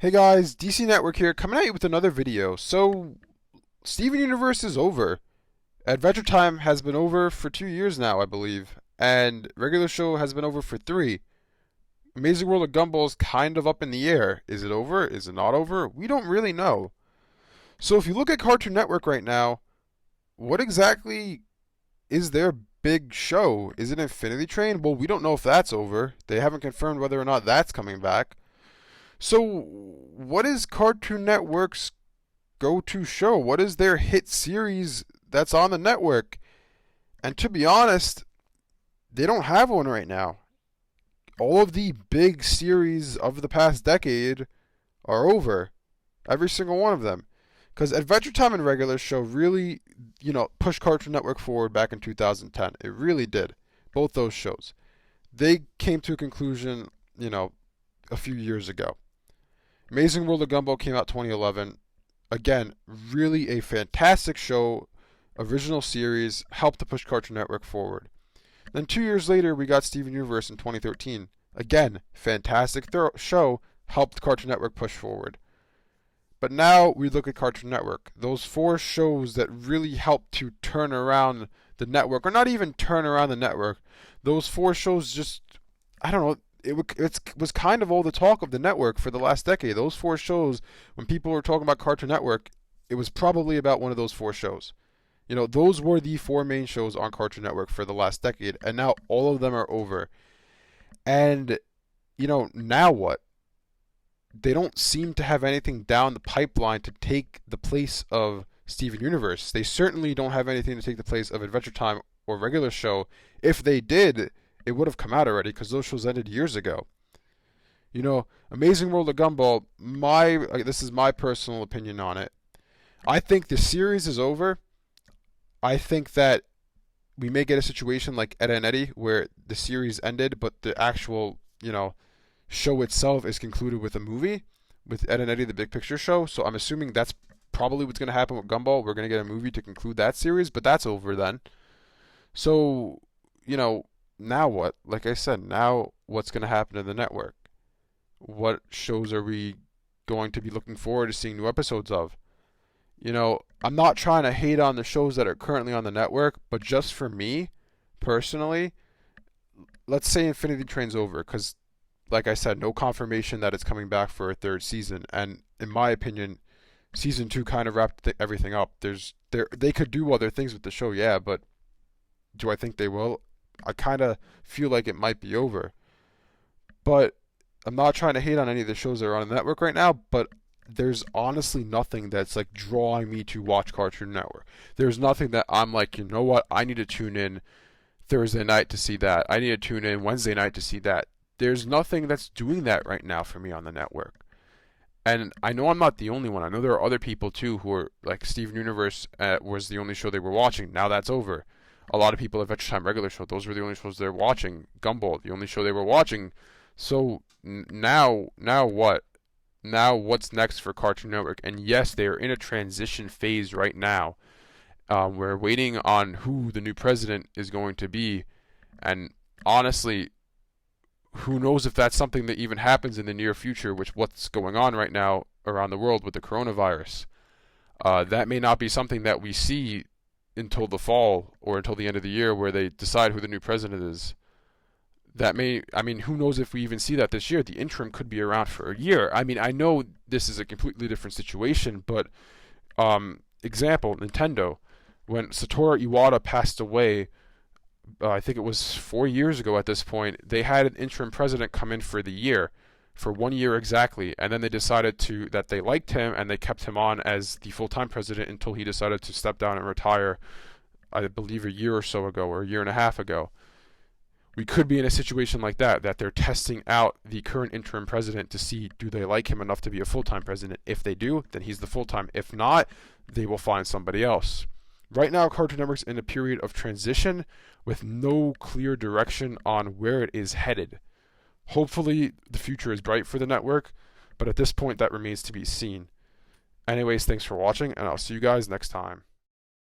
Hey guys, DC Network here, coming at you with another video. So, Steven Universe is over. Adventure Time has been over for 2 years now, I believe, and regular show has been over for three. Amazing World of Gumball is kind of up in the air. Is it over? Is it not over? We don't really know. So, if you look at Cartoon Network right now, what exactly is their big show? Is it Infinity Train? Well, we don't know if that's over. They haven't confirmed whether or not that's coming back. So, what is Cartoon Network's go-to show? What is their hit series that's on the network? And to be honest, they don't have one right now. All of the big series of the past decade are over. Every single one of them. Because Adventure Time and Regular Show really, pushed Cartoon Network forward back in 2010. It really did. Both those shows. They came to a conclusion, a few years ago. Amazing World of Gumball came out 2011. Again, really a fantastic show, original series, helped to push Cartoon Network forward. Then 2 years later, we got Steven Universe in 2013. Again, fantastic show, helped Cartoon Network push forward. But now we look at Cartoon Network. Those four shows that really helped to turn around the network, or not even turn around the network. Those four shows just, I don't know, it was kind of all the talk of the network for the last decade. Those four shows, when people were talking about Cartoon Network, it was probably about one of those four shows. Those were the four main shows on Cartoon Network for the last decade, and now all of them are over. And, now what? They don't seem to have anything down the pipeline to take the place of Steven Universe. They certainly don't have anything to take the place of Adventure Time or Regular Show. If they did, it would have come out already because those shows ended years ago. Amazing World of Gumball, this is my personal opinion on it. I think the series is over. I think that we may get a situation like Ed and Eddie where the series ended, but the actual, show itself is concluded with a movie with Ed and Eddie, the Big Picture Show. So I'm assuming that's probably what's going to happen with Gumball. We're going to get a movie to conclude that series, but that's over then. So, now what? Like I said, now what's going to happen to the network? What shows are we going to be looking forward to seeing new episodes of? I'm not trying to hate on the shows that are currently on the network, but just for me, personally, let's say Infinity Train's over, because, like I said, no confirmation that it's coming back for a third season. And in my opinion, season 2 kind of wrapped everything up. They could do other things with the show, yeah, but do I think they will? I kind of feel like it might be over. But I'm not trying to hate on any of the shows that are on the network right now, but there's honestly nothing that's like drawing me to watch Cartoon Network. There's nothing that I'm like, you know what, I need to tune in Thursday night to see that. I need to tune in Wednesday night to see that. There's nothing that's doing that right now for me on the network. And I know I'm not the only one. I know there are other people too who are like Steven Universe was the only show they were watching. Now that's over. A lot of people at Adventure Time Regular Show, those were the only shows they're watching. Gumball, the only show they were watching. So now what? Now what's next for Cartoon Network? And yes, they are in a transition phase right now. We're waiting on who the new president is going to be. And honestly, who knows if that's something that even happens in the near future, which what's going on right now around the world with the coronavirus. That may not be something that we see until the fall or until the end of the year where they decide who the new president is. Who knows if we even see that this year? The interim could be around for a year. I know this is a completely different situation, but example, Nintendo. When Satoru Iwata passed away, I think it was 4 years ago at this point, they had an interim president come in for the year, for 1 year exactly, and then they decided that they liked him and they kept him on as the full-time president until he decided to step down and retire, I believe a year or so ago, or a year and a half ago. We could be in a situation like that they're testing out the current interim president to see do they like him enough to be a full-time president. If they do, then he's the full-time. If not, they will find somebody else. Right now, Cartoon Network's in a period of transition with no clear direction on where it is headed. Hopefully, the future is bright for the network, but at this point, that remains to be seen. Anyways, thanks for watching, and I'll see you guys next time.